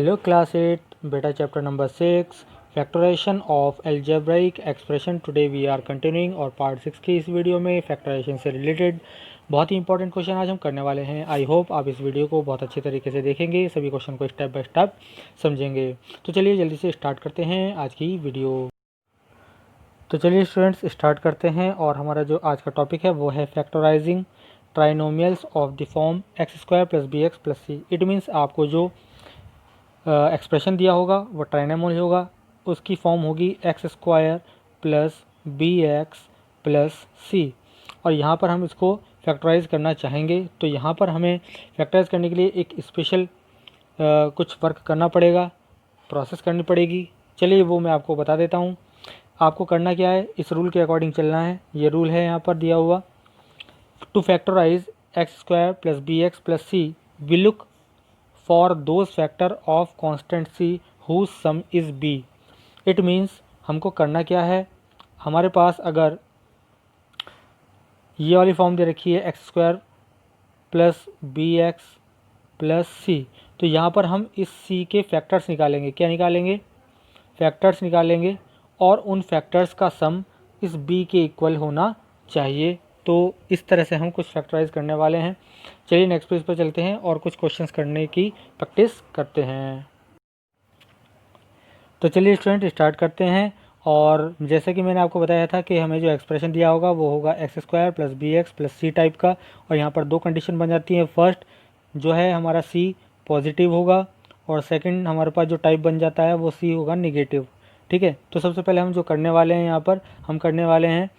Hello class 8 बेटा chapter number 6 factorization of algebraic expression. Today we are continuing our part 6 की इस video में factorisation से related बहुत ही इंपॉर्टेंट क्वेश्चन आज हम करने वाले हैं। आई होप आप इस वीडियो को बहुत अच्छे तरीके से देखेंगे, सभी क्वेश्चन को स्टेप बाय स्टेप समझेंगे। तो चलिए जल्दी से स्टार्ट करते हैं आज की वीडियो। तो चलिए स्टूडेंट्स स्टार्ट करते हैं और हमारा जो आज का टॉपिक है वो है factorizing trinomials of the form X square plus B X plus C. It means आपको जो एक्सप्रेशन दिया होगा वो ट्राइनोमियल होगा, उसकी फॉर्म होगी X square plus B X plus C. और यहाँ पर हम इसको फैक्टराइज करना चाहेंगे तो यहाँ पर हमें फैक्टराइज करने के लिए एक स्पेशल कुछ वर्क करना पड़ेगा, प्रोसेस करनी पड़ेगी। चलिए वो मैं आपको बता देता हूँ। आपको करना क्या है, इस रूल के अकॉर्डिंग चलना है। ये रूल है यहाँ पर दिया हुआ, to factorize X square plus B X plus C we look for those factor of constant C whose sum is B. It means हमको करना क्या है, हमारे पास अगर ये वाली फॉर्म दे रखी है X square plus B X plus C, तो यहाँ पर हम इस सी के फैक्टर्स निकालेंगे। क्या निकालेंगे? फैक्टर्स निकालेंगे और उन फैक्टर्स का सम इस बी के इक्वल होना चाहिए। तो इस तरह से हम कुछ फैक्टराइज करने वाले हैं। चलिए नेक्स्ट पेज पर चलते हैं और कुछ क्वेश्चंस करने की प्रैक्टिस करते हैं। तो चलिए स्टूडेंट स्टार्ट करते हैं। और जैसे कि मैंने आपको बताया था कि हमें जो एक्सप्रेशन दिया होगा वो होगा X square plus B X plus C type का। और यहाँ पर दो कंडीशन बन जाती हैं। फर्स्ट जो है हमारा सी पॉजिटिव होगा और सेकंड हमारे पास जो टाइप बन जाता है वो सी होगा निगेटिव। ठीक है, तो सबसे पहले हम जो करने वाले हैं यहाँ पर हम करने वाले हैं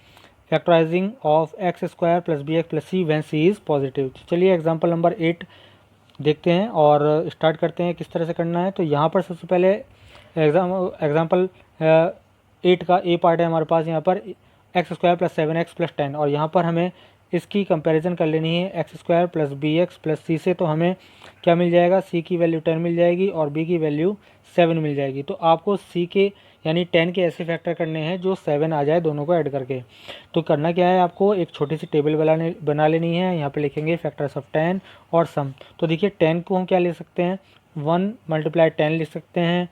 factorizing of X square plus B X plus C when C is positive. चलिए एग्जांपल नंबर 8 देखते हैं और स्टार्ट करते हैं किस तरह से करना है। तो यहाँ पर सबसे पहले एग्जांपल 8 का ए पार्ट है हमारे पास। यहाँ पर x square plus 7x plus 10 और यहाँ पर हमें इसकी कंपैरिजन कर लेनी है X square plus B X plus C से। तो हमें क्या मिल जाएगा, सी की वैल्यू 10 मिल जाएगी और बी की वैल्यू 7 मिल जाएगी। तो आपको सी के यानी 10 के ऐसे फैक्टर करने हैं जो 7 आ जाए दोनों को ऐड करके। तो करना क्या है, आपको एक छोटी सी टेबल बना लेनी है। यहाँ पे लिखेंगे फैक्टर्स ऑफ 10 और सम। तो देखिए 10 को हम क्या लिख सकते हैं, 1 मल्टीप्लाई 10 लिख सकते हैं,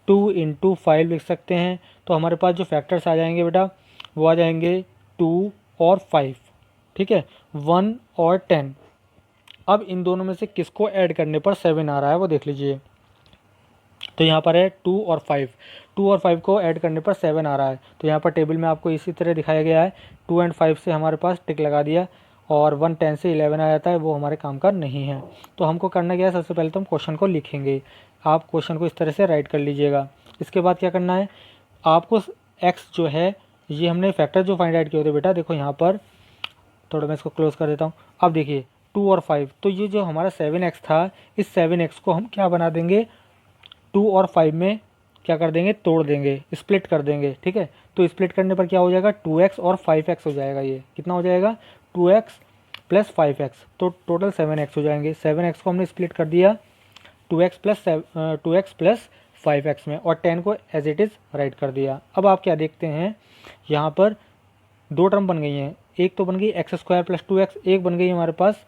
2 इंटू 5 लिख सकते हैं। तो हमारे पास जो फैक्टर्स आ जाएंगे बेटा वो आ जाएंगे 2 और 5। ठीक है, 1 और 10। अब इन दोनों में से किसको ऐड करने पर 7 आ रहा है वो देख लीजिए। तो यहाँ पर है 2 और 5, 2 और 5 को ऐड करने पर 7 आ रहा है। तो यहाँ पर टेबल में आपको इसी तरह दिखाया गया है। 2 एंड 5 से हमारे पास टिक लगा दिया और 1 10 से 11 आ जाता है, वो हमारे काम का नहीं है। तो हमको करना क्या है, सबसे पहले तो हम क्वेश्चन को लिखेंगे। आप क्वेश्चन को इस तरह से राइट कर लीजिएगा। इसके बाद क्या करना है, आपको एक्स जो है ये हमने फैक्टर जो फाइंड आउट किए थे बेटा, देखो यहाँ पर थोड़ा मैं इसको क्लोज कर देता हूँ। अब देखिए 2 और 5, तो ये जो हमारा 7x था, इस 7x को हम क्या बना देंगे, 2 और 5 में क्या कर देंगे, तोड़ देंगे, स्प्लिट कर देंगे। ठीक है, तो स्प्लिट करने पर क्या हो जाएगा, 2x और 5x हो जाएगा। ये कितना हो जाएगा, 2x प्लस 5x, तो टोटल 7x हो जाएंगे। 7x को हमने स्प्लिट कर दिया 2x प्लस 5x में और 10 को एज इट इज़ राइट कर दिया। अब आप क्या देखते हैं, यहाँ पर दो टर्म बन गई हैं। एक तो बन गई एक्स स्क्वायर प्लस 2x, एक बन गई हमारे पास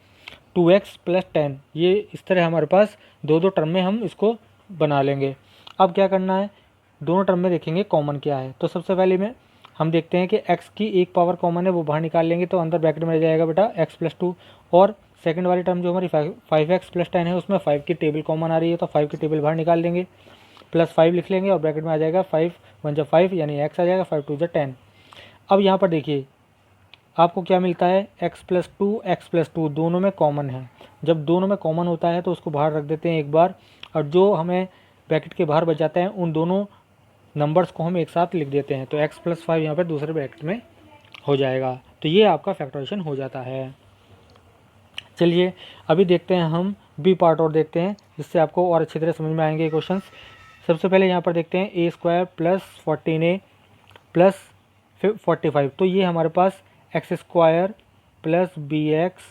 2x प्लस 10। ये इस तरह हमारे पास दो दो टर्म में हम इसको बना लेंगे। अब क्या करना है, दोनों टर्म में देखेंगे कॉमन क्या है। तो सबसे पहले में हम देखते हैं कि x की एक पावर कॉमन है, वो बाहर निकाल लेंगे। तो अंदर ब्रैकेट में आ जाएगा बेटा x प्लस 2 और सेकंड वाली टर्म जो हमारी 5x प्लस 10 है उसमें 5 की टेबल कॉमन आ रही है, तो 5 की टेबल बाहर निकाल देंगे, प्लस 5 लिख लेंगे और ब्रैकेट में आ जाएगा 5 1 जा 5 यानी x आ जाएगा, 5 2 जा 10। अब यहाँ पर देखिए आपको क्या मिलता है, x प्लस टू दोनों में कॉमन है। जब दोनों में कॉमन होता है तो उसको बाहर रख देते हैं एक बार, और जो हमें ब्रैकेट के बाहर बच जाता है उन दोनों नंबर्स को हम एक साथ लिख देते हैं। तो x प्लस 5 यहाँ पर दूसरे ब्रैकेट में हो जाएगा। तो ये आपका फैक्टराइजेशन हो जाता है। चलिए अभी देखते हैं हम बी पार्ट और देखते हैं, जिससे आपको और अच्छी तरह समझ में आएंगे क्वेश्चन। सबसे पहले यहाँ पर देखते हैं ए स्क्वायर प्लस 14a प्लस 45। तो ये हमारे पास X square plus B X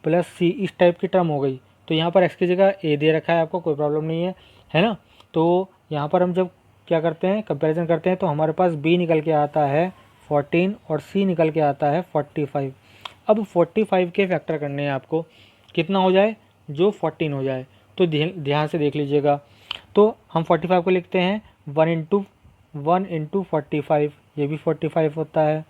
plus C इस टाइप की टर्म हो गई। तो यहाँ पर x की जगह a दे रखा है आपको, कोई प्रॉब्लम नहीं है ना। तो यहाँ पर हम जब क्या करते हैं, कंपैरिजन करते हैं, तो हमारे पास b निकल के आता है 14 और c निकल के आता है 45। अब 45 के फैक्टर करने हैं आपको, कितना हो जाए, जो 14 हो जाए। तो ध्यान से देख लीजिएगा, तो हम 45 को लिखते हैं 1 इंटू 45, ये भी 45 होता है।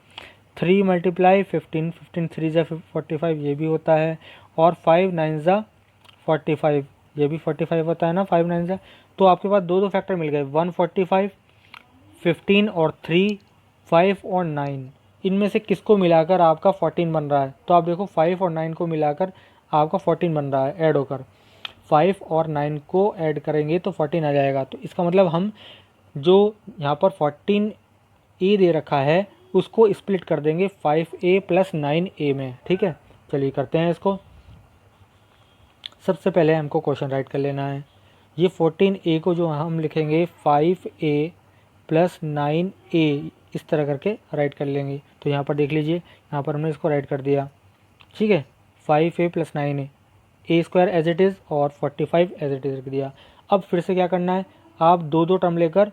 3 मल्टीप्लाई 15, 15 3 ज़ा 45, ये भी होता है। और 5 9 ज़ा 45, ये भी 45 होता है ना, 5 9 ज़ा। तो आपके पास दो दो फैक्टर मिल गए, 145, 15 और 3, 5 और 9। इनमें से किसको मिलाकर आपका 14 बन रहा है? तो आप देखो 5 और 9 को मिलाकर आपका 14 बन रहा है ऐड होकर। 5 और 9 को ऐड करेंगे तो 14 आ जाएगा। तो इसका मतलब हम जो यहाँ पर 14 ए दे रखा है उसको स्प्लिट कर देंगे 5a प्लस 9a में। ठीक है, चलिए करते हैं इसको। सबसे पहले हमको क्वेश्चन राइट कर लेना है। ये 14a को जो हम लिखेंगे 5a प्लस 9a, इस तरह करके राइट कर लेंगे। तो यहाँ पर देख लीजिए, यहाँ पर हमने इसको राइट कर दिया। ठीक है, 5a plus 9a, A square as it is और 45 एज इट इज़ रख दिया। अब फिर से क्या करना है, आप दो दो टर्म लेकर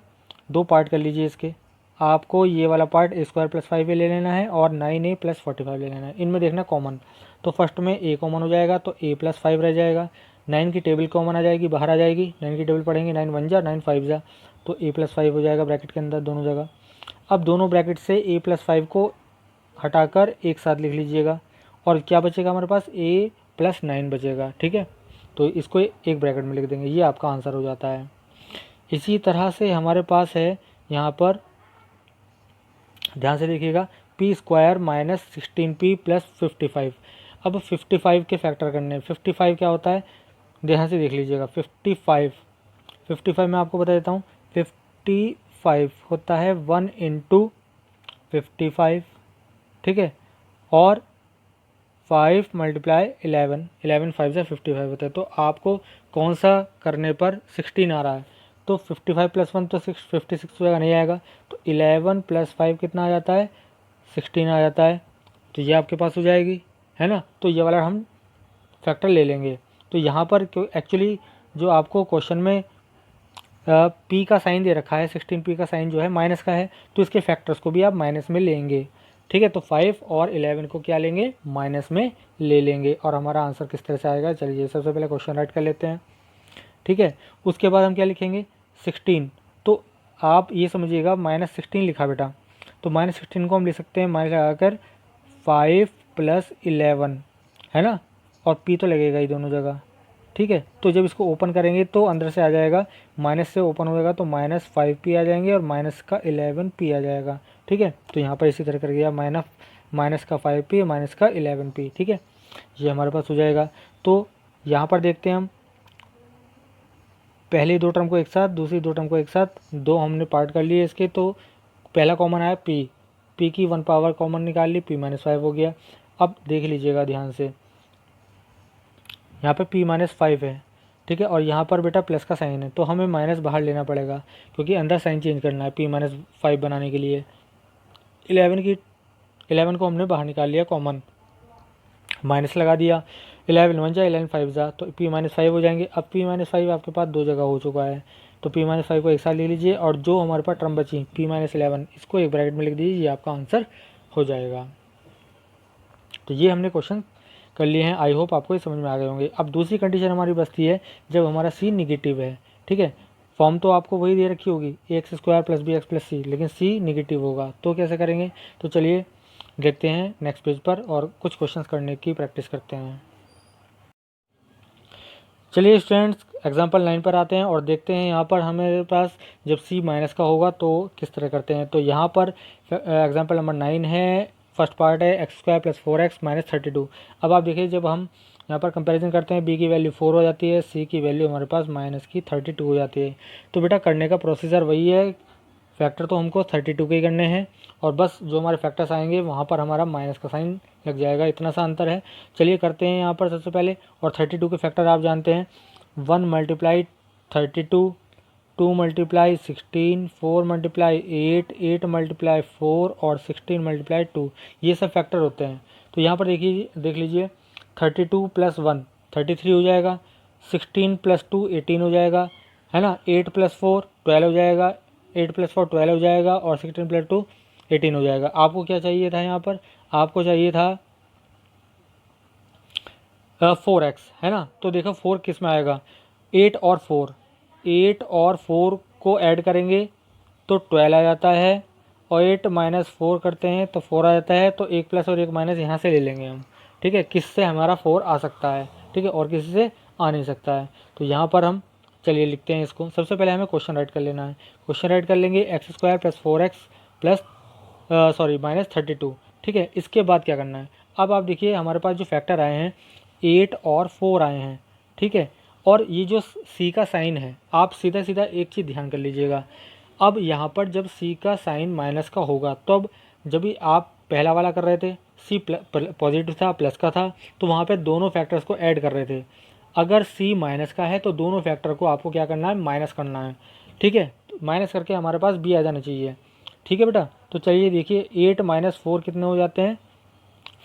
दो पार्ट कर लीजिए इसके। आपको ये वाला part A square plus 5a ले लेना है और 9a प्लस 45 ले लेना है। इनमें देखना कॉमन, तो फर्स्ट में a कॉमन हो जाएगा तो a प्लस 5 रह जाएगा। 9 की टेबल कॉमन आ जाएगी, बाहर आ जाएगी। 9 की टेबल पढ़ेंगे, 9 1 जा 9 5 जा, तो a प्लस 5 हो जाएगा ब्रैकेट के अंदर दोनों जगह। अब दोनों ब्रैकेट से a प्लस 5 को हटाकर एक साथ लिख लीजिएगा और क्या बचेगा हमारे पास, a प्लस 9 बचेगा। ठीक है, तो इसको एक ब्रैकेट में लिख देंगे, ये आपका आंसर हो जाता है। इसी तरह से हमारे पास है यहाँ पर, ध्यान से देखिएगा, P square minus 16p plus 55। अब 55 के फैक्टर करने हैं। 55 क्या होता है, ध्यान से देख लीजिएगा। 55 मैं आपको बता देता हूँ। 55 होता है 1 इंटू 55, ठीक है, और 5 मल्टीप्लाई 11, 11 5 से 55 होता है। तो आपको कौन सा करने पर 16 आ रहा है? तो 55 प्लस 1 तो 56 हो जाएगा, नहीं आएगा। तो 11 प्लस 5 कितना आ जाता है, 16 आ जाता है। तो ये आपके पास हो जाएगी, है ना। तो ये वाला हम फैक्टर ले लेंगे। तो यहाँ पर एक्चुअली जो आपको क्वेश्चन में पी का साइन दे रखा है, 16p का साइन जो है माइनस का है, तो इसके फैक्टर्स को भी आप माइनस में लेंगे। ठीक है, तो 5 और 11 को क्या लेंगे, माइनस में ले लेंगे। और हमारा आंसर किस तरह से आएगा, चलिए सबसे पहले क्वेश्चन राइट कर लेते हैं। ठीक है, उसके बाद हम क्या लिखेंगे, 16। तो आप ये समझिएगा -16 लिखा बेटा, तो -16 को हम लिख सकते हैं माइनस लगाकर 5 प्लस 11, है ना, और पी तो लगेगा ही दोनों जगह। ठीक है, तो जब इसको ओपन करेंगे तो अंदर से आ जाएगा, माइनस से ओपन होएगा तो -5p आ जाएंगे और माइनस का 11p आ जाएगा। ठीक है, तो यहाँ पर इसी तरह कर गया, माइनस का 5p माइनस का 11p। ठीक है, ये हमारे पास हो जाएगा। तो यहाँ पर देखते हैं हम, पहले दो टर्म को एक साथ, दूसरी दो टर्म को एक साथ, दो हमने पार्ट कर लिए इसके। तो पहला कॉमन आया p की 1 पावर कॉमन निकाल ली, p-5 हो गया। अब देख लीजिएगा ध्यान से, यहाँ पे p-5 है, ठीक है, और यहाँ पर बेटा प्लस का साइन है, तो हमें माइनस बाहर लेना पड़ेगा क्योंकि अंदर साइन चेंज करना है p-5 बनाने के लिए। 11 को हमने बाहर निकाल लिया कॉमन, माइनस लगा दिया। 11 1 जा 11 5 जा, तो p-5 हो जाएंगे। अब p-5 आपके पास दो जगह हो चुका है, तो p-5 को एक साथ ले लीजिए और जो हमारे पास टर्म बची p-11, इसको एक ब्रैकेट में लिख दीजिए, ये आपका आंसर हो जाएगा। तो ये हमने क्वेश्चन कर लिए हैं। आई होप आपको ये समझ में आ गए होंगे। अब दूसरी कंडीशन हमारी बचती है जब हमारा सी निगेटिव है। ठीक है, फॉर्म तो आपको वही दे रखी होगी, a² प्लस bx प्लस सी, लेकिन सी निगेटिव होगा, तो कैसे करेंगे? तो चलिए देखते हैं नेक्स्ट पेज पर और कुछ क्वेश्चंस करने की प्रैक्टिस करते हैं। चलिए स्टूडेंट्स, एग्जाम्पल 9 पर आते हैं और देखते हैं यहाँ पर हमारे पास जब सी माइनस का होगा तो किस तरह करते हैं। तो यहाँ पर एग्जाम्पल नंबर 9 है, फर्स्ट पार्ट है x² प्लस 4x माइनस 32। अब आप देखिए, जब हम यहाँ पर कंपैरिजन करते हैं, b की वैल्यू 4 हो जाती है, c की वैल्यू हमारे पास माइनस की 32 हो जाती है। तो बेटा करने का प्रोसीजर वही है, फैक्टर तो हमको 32 के ही करने हैं और बस जो हमारे फैक्टर्स आएंगे वहाँ पर हमारा माइनस का साइन लग जाएगा, इतना सा अंतर है। चलिए करते हैं यहाँ पर सबसे पहले। और 32 के फैक्टर आप जानते हैं, 1 मल्टीप्लाई 32, 2 मल्टीप्लाई 16, 4 मल्टीप्लाई 8, 8 मल्टीप्लाई 4 और 16 मल्टीप्लाई 2, ये सब फैक्टर होते हैं। तो यहाँ पर देख लीजिए 32 प्लस 1 33 हो जाएगा, 16 प्लस 2 18 हो जाएगा, है ना, 8 प्लस 4 12 हो जाएगा, 8 प्लस 4 12 हो जाएगा और 16 प्लस 2 18 हो जाएगा। आपको क्या चाहिए था यहाँ पर? आपको चाहिए था 4x, है ना। तो देखो 4 किस में आएगा, 8 और 4, 8 और 4 को ऐड करेंगे तो 12 आ जाता है, और 8 माइनस 4 करते हैं तो 4 आ जाता है। तो 1 प्लस और 1 माइनस यहाँ से ले लेंगे हम, ठीक है, किससे हमारा 4 आ सकता है, ठीक है, और किसी से आ नहीं सकता है। तो यहाँ पर हम चलिए लिखते हैं इसको। सबसे पहले हमें क्वेश्चन राइट कर लेना है। क्वेश्चन राइट कर लेंगे x square plus 4x plus minus 32, ठीक है। इसके बाद क्या करना है, अब आप देखिए हमारे पास जो फैक्टर आए हैं 8 और 4 आए हैं, ठीक है। और ये जो सी का साइन है, आप सीधा सीधा एक चीज़ ध्यान कर लीजिएगा। अब यहाँ पर जब सी का साइन माइनस का होगा, तो अब जब भी आप पहला वाला कर रहे थे सी पॉजिटिव था, प्लस का था, तो वहाँ पे दोनों फैक्टर्स को ऐड कर रहे थे। अगर सी माइनस का है तो दोनों फैक्टर को आपको क्या करना है, माइनस करना है, ठीक है। तो माइनस करके हमारे पास बी आ जाना चाहिए, ठीक है बेटा। तो चलिए देखिए 8 माइनस 4 कितने हो जाते हैं,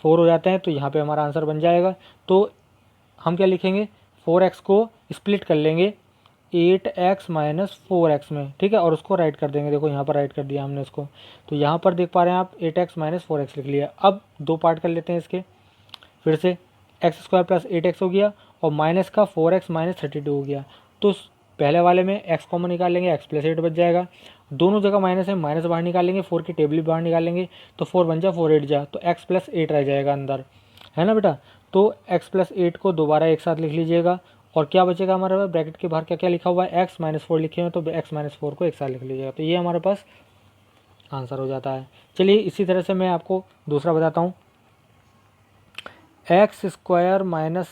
4 हो जाते हैं। तो यहाँ पे हमारा आंसर बन जाएगा। तो हम क्या लिखेंगे, 4x को स्प्लिट कर लेंगे 8x माइनस 4x में, ठीक है, और उसको राइट कर देंगे। देखो यहाँ पर राइट कर दिया हमने इसको। तो यहाँ पर देख पा रहे हैं आप 8x माइनस 4x लिख लिया। अब दो पार्ट कर लेते हैं इसके, फिर से एक्स स्क्वायर प्लस 8x हो गया और माइनस का 4x माइनस 32 हो गया। तो पहले वाले में x कॉमन निकाल लेंगे, x प्लस 8 बच जाएगा। दोनों जगह माइनस है, माइनस बाहर निकाल लेंगे, 4 की टेबल भी बाहर निकाल लेंगे, तो 4 बन जा 4 8 जा, तो x प्लस 8 रह जाएगा अंदर, है ना बेटा। तो x प्लस 8 को दोबारा एक साथ लिख लीजिएगा। और क्या बचेगा हमारे पास, ब्रैकेट के बाहर क्या क्या लिखा हुआ है, x माइनस 4 लिखे हुए, तो x माइनस 4 को एक साथ लिख लीजिएगा। तो ये हमारे पास आंसर हो जाता है। चलिए इसी तरह से मैं आपको दूसरा बताता हूँ। एक्स स्क्वायर माइनस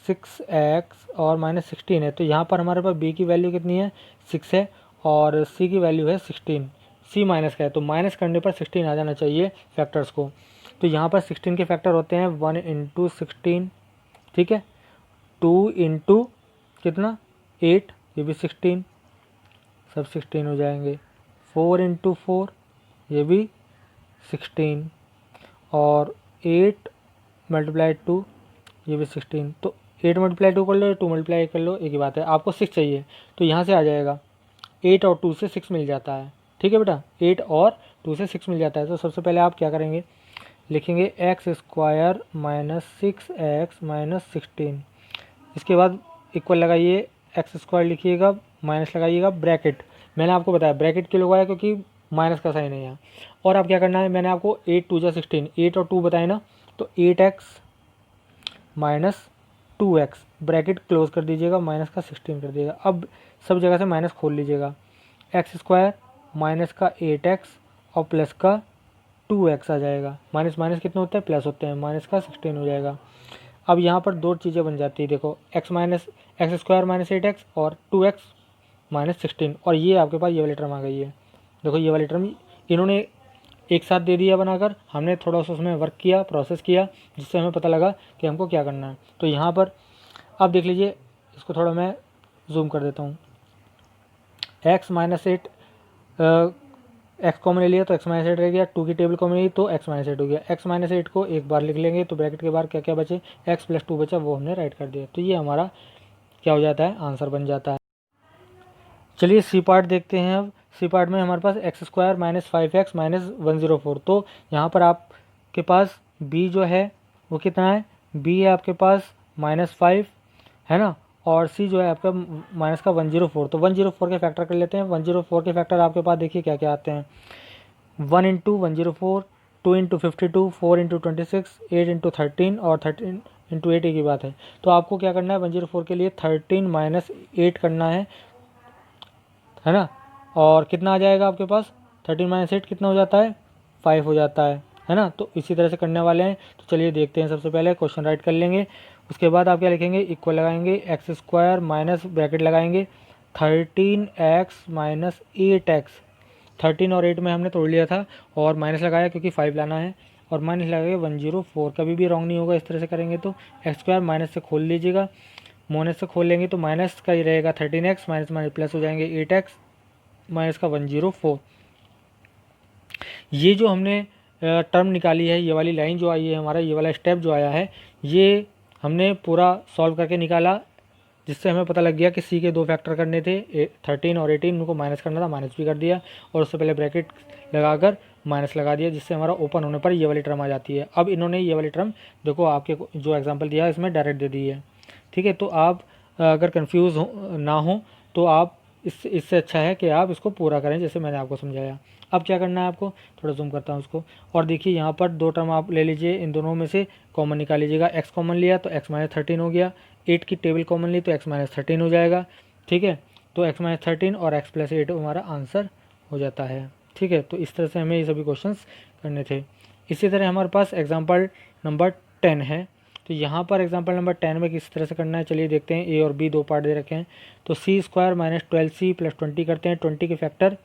6x और माइनस 16 है। तो यहाँ पर हमारे पास b की वैल्यू कितनी है, 6 है, और c की वैल्यू है 16। c माइनस का है तो माइनस करने पर 16 आ जाना चाहिए फैक्टर्स को। तो यहाँ पर 16 के फैक्टर होते हैं 1 इंटू 16, ठीक है, 2 इंटू कितना 8, ये भी 16, सब 16 हो जाएंगे, 4 इंटू 4, ये भी 16, और 8 मल्टीप्लाई 2, ये भी 16। तो 8 मल्टीप्लाई 2 कर लो, 2 मल्टीप्लाई कर लो, एक ही बात है। आपको 6 चाहिए तो यहाँ से आ जाएगा, 8 और 2 से 6 मिल जाता है, ठीक है बेटा, 8 और 2 से 6 मिल जाता है। तो सबसे पहले आप क्या करेंगे, लिखेंगे x square minus 6x minus 16। इसके बाद इक्वल लगाइए, एक्स स्क्वायर लिखिएगा, माइनस लगाइएगा, ब्रैकेट। मैंने आपको बताया ब्रैकेट क्यों लगवाया, क्योंकि माइनस का साइन है यहाँ। और आप क्या करना है, मैंने आपको 8 2 जा 16, 8 और 2 बताए ना, तो 8x minus 2x, bracket close कर दीजिएगा, माइनस का 16 कर दीजिएगा। अब सब जगह से माइनस खोल लीजिएगा, एक्स स्क्वायर माइनस का 8x और प्लस का 2x आ जाएगा। माइनस माइनस कितने होते हैं, प्लस होते हैं, माइनस का 16 हो जाएगा। अब यहाँ पर दो चीज़ें बन जाती है, देखो एक्स स्क्वायर माइनस 8x और 2x माइनस 16, और ये आपके पास ये वाली टर्म आ गई है। देखो ये वाली टर्म इन्होंने एक साथ दे दिया बनाकर, हमने थोड़ा सा उसमें वर्क किया, प्रोसेस किया, जिससे हमें पता लगा कि हमको क्या करना है। तो यहाँ पर आप देख लीजिए, इसको थोड़ा मैं जूम कर देता हूँ। एक्स माइनस 8, एक्स कॉमन ले लिया तो एक्स माइनस 8 रह गया, 2 की टेबल कॉमन ली तो एक्स माइनस 8 हो गया। एक्स माइनस 8 को एक बार लिख लेंगे तो ब्रैकेट के बाहर क्या क्या बचे, एक्स प्लस 2 बचा, वो हमने राइट कर दिया। तो ये हमारा क्या हो जाता है, आंसर बन जाता है। चलिए सी पार्ट देखते हैं। अब सी पार्ट में हमारे पास X square minus 5x minus 104। तो यहाँ पर आपके पास b जो है वो कितना है, b है आपके पास -5, है ना, और c जो है आपका माइनस का 104। तो 104 के फैक्टर कर लेते हैं। 104 के फैक्टर आपके पास देखिए क्या क्या आते हैं, 1 इंटू 104, 2 इंटू 52, 4 इंटू 26, 8 इंटू 13 और 13 इंटू 8 की बात है। तो आपको क्या करना है, 104 के लिए 13 माइनस 8 करना है ना, और कितना आ जाएगा आपके पास, 13 माइनस 8 कितना हो जाता है, 5 हो जाता है ना। तो इसी तरह से करने वाले हैं। तो चलिए देखते हैं। सबसे पहले क्वेश्चन राइट कर लेंगे, उसके बाद आप क्या लिखेंगे, इक्वल लगाएंगे, एक्स स्क्वायर माइनस ब्रैकेट लगाएंगे 13x माइनस 8x। 13 और 8 में हमने तोड़ लिया था और माइनस लगाया क्योंकि 5 लाना है, और माइनस लगाएंगे 104। कभी भी रॉन्ग नहीं होगा इस तरह से करेंगे। तो एक्स स्क्वायर माइनस से खोल लीजिएगा, माइनस से खोल लेंगे तो माइनस का ही रहेगा 13x, माइनस माइनस प्लस हो जाएंगे 8x माइनस का 104। ये जो हमने टर्म निकाली है, ये वाली लाइन जो आई है, हमारा ये वाला स्टेप जो आया है, ये हमने पूरा सॉल्व करके निकाला, जिससे हमें पता लग गया कि सी के दो फैक्टर करने थे, 13 और 18, उनको माइनस करना था, माइनस भी कर दिया, और उससे पहले ब्रैकेट लगाकर माइनस लगा दिया, जिससे हमारा ओपन होने पर ये वाली टर्म आ जाती है। अब इन्होंने ये वाली टर्म देखो आपके जो एग्जांपल दिया है इसमें डायरेक्ट दे दी है, ठीक है। तो आप अगर कंफ्यूज ना हो तो आप इससे अच्छा है कि आप इसको पूरा करें जैसे मैंने आपको समझाया। अब क्या करना है आपको, थोड़ा जूम करता हूँ उसको, और देखिए यहाँ पर दो टर्म आप ले लीजिए, इन दोनों में से कॉमन निकाल लीजिएगा। एक्स कॉमन लिया तो एक्स माइनस 13 हो गया, 8 की टेबल कॉमन ली तो एक्स माइनस 13 हो जाएगा। ठीक है, तो एक्स माइनस 13 और एक्स प्लस 8 हमारा आंसर हो जाता है। ठीक है, तो इस तरह से हमें ये सभी क्वेश्चंस करने थे। इसी तरह हमारे पास एग्जाम्पल नंबर 10 है। तो यहाँ पर एग्जाम्पल नंबर 10 में किस तरह से करना है चलिए देखते हैं। ए और बी दो पार्ट दे रखे हैं, तो सी स्क्वायर माइनस 12c प्लस 20 करते हैं। 20 के फैक्टर,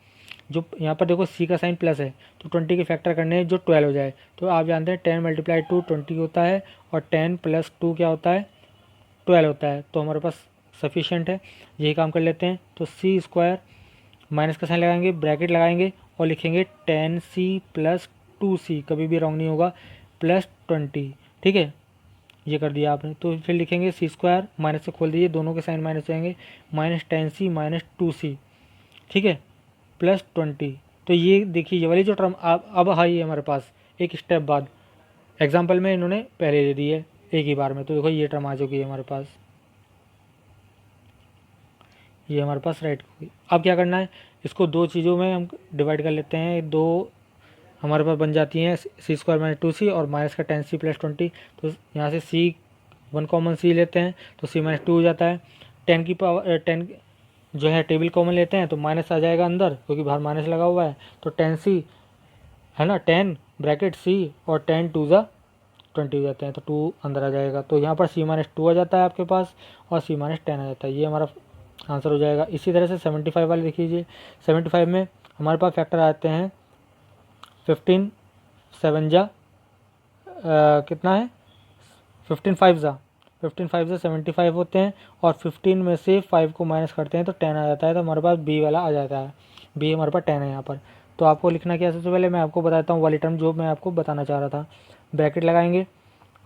जो यहाँ पर देखो सी का साइन प्लस है तो 20 के फैक्टर करने हैं जो 12 हो जाए। तो आप जानते हैं 10 मल्टीप्लाई 2 20 होता है, और 10 प्लस 2 क्या होता है, 12 होता है। तो हमारे पास सफिशिएंट है, यही काम कर लेते हैं। तो सी स्क्वायर माइनस का साइन लगाएंगे, ब्रैकेट लगाएंगे और लिखेंगे 10c प्लस 2c, कभी भी रॉन्ग नहीं होगा, प्लस 20। ठीक है, ये कर दिया आपने। तो फिर लिखेंगे सी स्क्वायर, माइनस से खोल दीजिए, दोनों के साइन माइनस हो जाएंगे, माइनस 10c माइनस 2c, ठीक है, प्लस 20। तो ये देखिए ये वाली जो टर्म अब आई है हमारे पास एक स्टेप बाद, एग्जाम्पल में इन्होंने पहले दे दी है एक ही बार में। तो देखो ये टर्म आ चुकी है हमारे पास, ये हमारे पास राइट होगी। अब क्या करना है, इसको दो चीज़ों में हम डिवाइड कर लेते हैं। दो हमारे पास बन जाती हैं, सी स्क्वायर माइनस 2c और माइनस का 10c प्लस 20। तो यहाँ से सी वन कॉमन सी लेते हैं तो सी माइनस 2 हो जाता है। 10 की पावर 10 जो है टेबल कॉमन लेते हैं तो माइनस आ जाएगा अंदर, क्योंकि बाहर माइनस लगा हुआ है। तो 10c है ना, 10 ब्रैकेट c और 10 टू ज़ा 20 हो जाते हैं, तो 2 अंदर आ जाएगा। तो यहाँ पर c माइनस 2 आ जाता है आपके पास और c माइनस 10 आ जाता है, ये हमारा आंसर हो जाएगा। इसी तरह से 75 वाले देख लीजिए। 75 में हमारे पास फैक्टर आते हैं 15 7 जा कितना है, 15 5 जा 75 होते हैं, और 15 में से 5 को माइनस करते हैं तो 10 आ जाता है। तो हमारे पास बी वाला आ जाता है, बी हमारे पास 10 है यहाँ पर। तो आपको लिखना क्या है, सबसे पहले मैं आपको बताता हूँ वाली टर्म जो मैं आपको बताना चाह रहा था। ब्रैकेट लगाएंगे,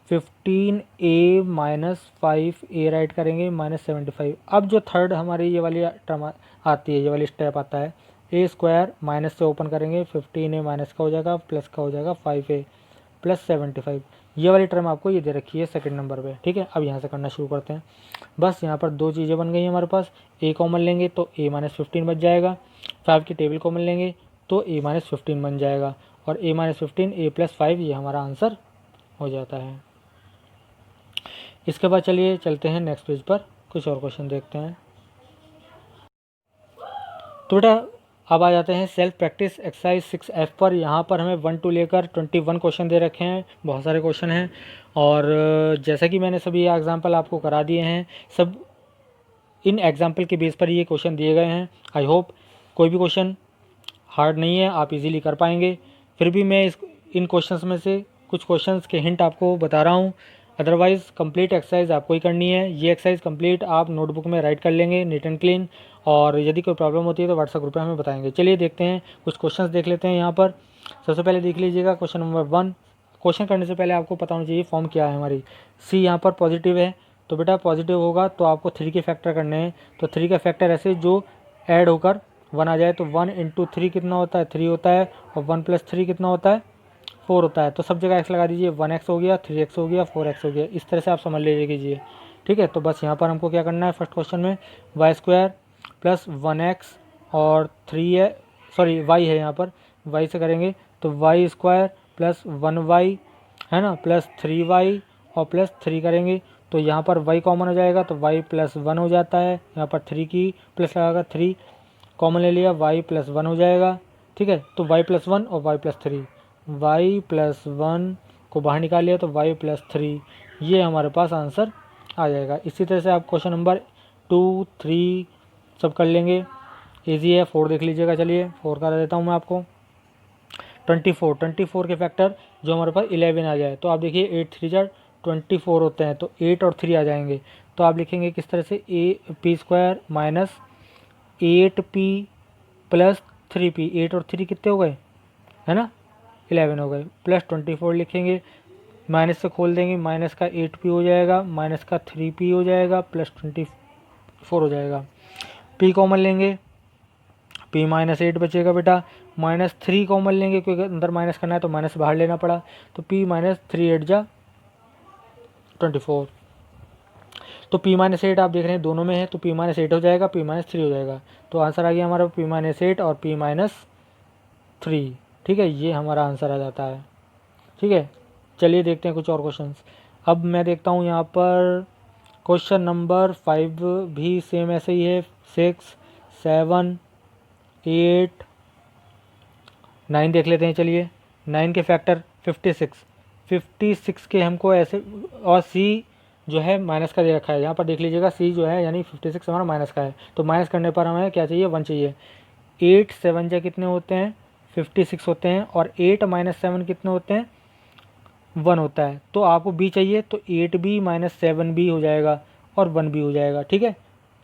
15a माइनस 5a राइट करेंगे माइनस 75। अब जो थर्ड हमारी ये वाली टर्म आती है, ये वाली स्टेप आता है, ए स्क्वायर माइनस से ओपन करेंगे, 15a माइनस का हो जाएगा प्लस का हो जाएगा 5a प्लस 75। ये वाली टर्म आपको ये दे रखी है सेकंड नंबर पे। ठीक है, अब यहाँ से करना शुरू करते हैं। बस यहाँ पर दो चीज़ें बन गई हमारे पास, ए कॉमन लेंगे तो ए माइनस 15 बच जाएगा, 5 की टेबल कॉमन लेंगे तो ए माइनस 15 बन जाएगा, और ए माइनस 15 ए प्लस 5 ये हमारा आंसर हो जाता है। इसके बाद चलिए चलते हैं नेक्स्ट पेज पर, कुछ और क्वेश्चन देखते हैं। तो बेटा अब आ जाते हैं सेल्फ प्रैक्टिस एक्सरसाइज 6F पर। यहाँ पर हमें 1 to लेकर 21 क्वेश्चन दे रखे हैं, बहुत सारे क्वेश्चन हैं। और जैसा कि मैंने सभी एग्जाम्पल आपको करा दिए हैं, सब इन एग्जाम्पल के बेस पर ये क्वेश्चन दिए गए हैं। आई होप कोई भी क्वेश्चन हार्ड नहीं है, आप इजीली कर पाएंगे। फिर भी मैं इन क्वेश्चंस में से कुछ क्वेश्चंस के हिंट आपको बता रहा हूँ, अदरवाइज़ कंप्लीट एक्सरसाइज आपको ही करनी है। ये एक्सरसाइज कंप्लीट आप नोटबुक में राइट कर लेंगे नीट एंड क्लीन, और यदि कोई प्रॉब्लम होती है तो व्हाट्सएप ग्रुप पे हमें बताएंगे। चलिए देखते हैं, कुछ क्वेश्चंस देख लेते हैं। यहाँ पर सबसे पहले देख लीजिएगा क्वेश्चन नंबर 1। क्वेश्चन करने से पहले आपको पता होना चाहिए फॉर्म क्या है हमारी। सी यहाँ पर पॉजिटिव है, तो बेटा पॉजिटिव होगा तो आपको 3 के फैक्टर करने हैं। तो 3 का फैक्टर ऐसे जो ऐड होकर 1 आ जाए, तो 1 इंटू 3 कितना होता है, 3 होता है, और 1 प्लस 3 कितना होता है, 4 होता है। तो सब जगह x लगा दीजिए, 1x हो गया, 3x हो गया, 4x हो गया। इस तरह से आप समझ लीजिए। ठीक है, तो बस यहाँ पर हमको क्या करना है, फर्स्ट क्वेश्चन में वाई स्क्वायर प्लस 1x और 3 है, सॉरी y है यहाँ पर, y से करेंगे तो वाई स्क्वायर प्लस 1y है ना, प्लस 3y और प्लस 3 करेंगे तो यहाँ पर y कॉमन हो जाएगा, तो y प्लस 1 हो जाता है। यहाँ पर 3 की प्लस लगाकर 3 कॉमन ले लिया, y प्लस 1 हो जाएगा। ठीक है, तो y प्लस 1 और y प्लस 3, y प्लस 1 को बाहर निकाल लिया तो y प्लस 3, ये हमारे पास आंसर आ जाएगा। इसी तरह से आप क्वेश्चन नंबर 2 3 सब कर लेंगे, इजी है। 4 देख लीजिएगा, चलिए 4 करा देता हूँ मैं आपको। 24 के फैक्टर जो हमारे पास 11 आ जाए, तो आप देखिए 8 3 जा 24 होते हैं, तो 8 और 3 आ जाएंगे। तो आप लिखेंगे किस तरह से, A P square minus 8p plus 3p, 8 और 3 कितने हो गए, है ना 11 हो गए, प्लस 24 लिखेंगे, माइनस से खोल देंगे, माइनस का 8p हो जाएगा, माइनस का 3p हो जाएगा, प्लस 24 हो जाएगा। p कॉमन लेंगे, p माइनस 8 बचेगा बेटा, माइनस 3 कॉमन लेंगे क्योंकि अंदर माइनस करना है तो माइनस बाहर लेना पड़ा, तो p माइनस 3 8 जा 24। तो P-8 आप देख रहे हैं दोनों में है, तो P-8 हो जाएगा, P-3 हो जाएगा। तो आंसर आ गया हमारा P-8 और P-3। ठीक है, ये हमारा आंसर आ जाता है। ठीक है, चलिए देखते हैं कुछ और क्वेश्चंस। अब मैं देखता हूँ यहाँ पर क्वेश्चन नंबर 5 भी सेम ऐसे ही है। 6, 7, 8, 9 देख लेते हैं। चलिए 9 के फैक्टर 56 के हमको ऐसे, और सी जो है माइनस का दे रखा है। यहाँ पर देख लीजिएगा सी जो है यानी 56 हमारा माइनस का है, तो माइनस करने पर हमें क्या चाहिए, 1 चाहिए। 8 7 जा कितने होते हैं, 56 होते हैं, और 8 - 7 कितने होते हैं, 1 होता है। तो आपको बी चाहिए, तो 8b - 7b हो जाएगा और 1b हो जाएगा। ठीक है,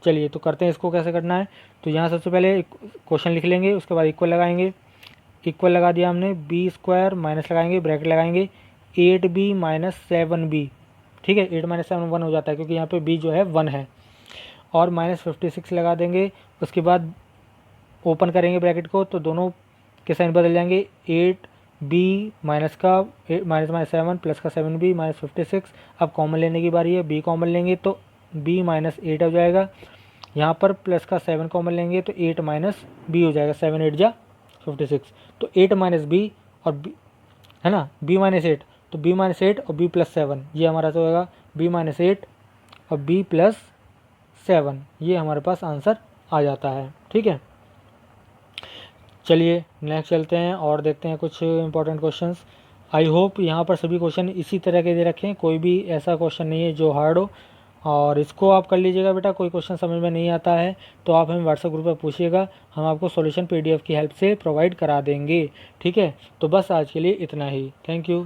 चलिए तो करते हैं इसको कैसे करना है। तो यहाँ सबसे पहले क्वेश्चन लिख लेंगे, उसके बाद इक्वल लगाएंगे। इक्वल लगा दिया हमने, b² माइनस लगाएंगे, ब्रैकेट लगाएंगे, 8b - 7b। ठीक है, 8 - 7 1 हो जाता है, क्योंकि यहाँ पे b जो है 1 है, और -56 लगा देंगे। उसके बाद ओपन करेंगे ब्रैकेट को, तो दोनों के साइन बदल जाएंगे। 8b माइनस का -7 प्लस का 7b -56। अब कॉमन लेने की बारी है, b कॉमन लेंगे तो b - 8 हो जाएगा। यहाँ पर प्लस का 7 कॉमन लेंगे तो 8 - b हो जाएगा, 7 8 जा 56। तो 8 - b और b है ना, b - 8, तो b - 8 और b + 7, ये हमारा तो होगा b - 8 और b + 7, ये हमारे पास आंसर आ जाता है। ठीक है, चलिए नेक्स्ट चलते हैं और देखते हैं कुछ इंपॉर्टेंट क्वेश्चंस। आई होप यहाँ पर सभी क्वेश्चन इसी तरह के दे रखें, कोई भी ऐसा क्वेश्चन नहीं है जो हार्ड हो, और इसको आप कर लीजिएगा बेटा। कोई क्वेश्चन समझ में नहीं आता है तो आप हमें व्हाट्सएप ग्रुप पर पूछिएगा, हम आपको सॉल्यूशन PDF की हेल्प से प्रोवाइड करा देंगे। ठीक है, तो बस आज के लिए इतना ही। Thank you.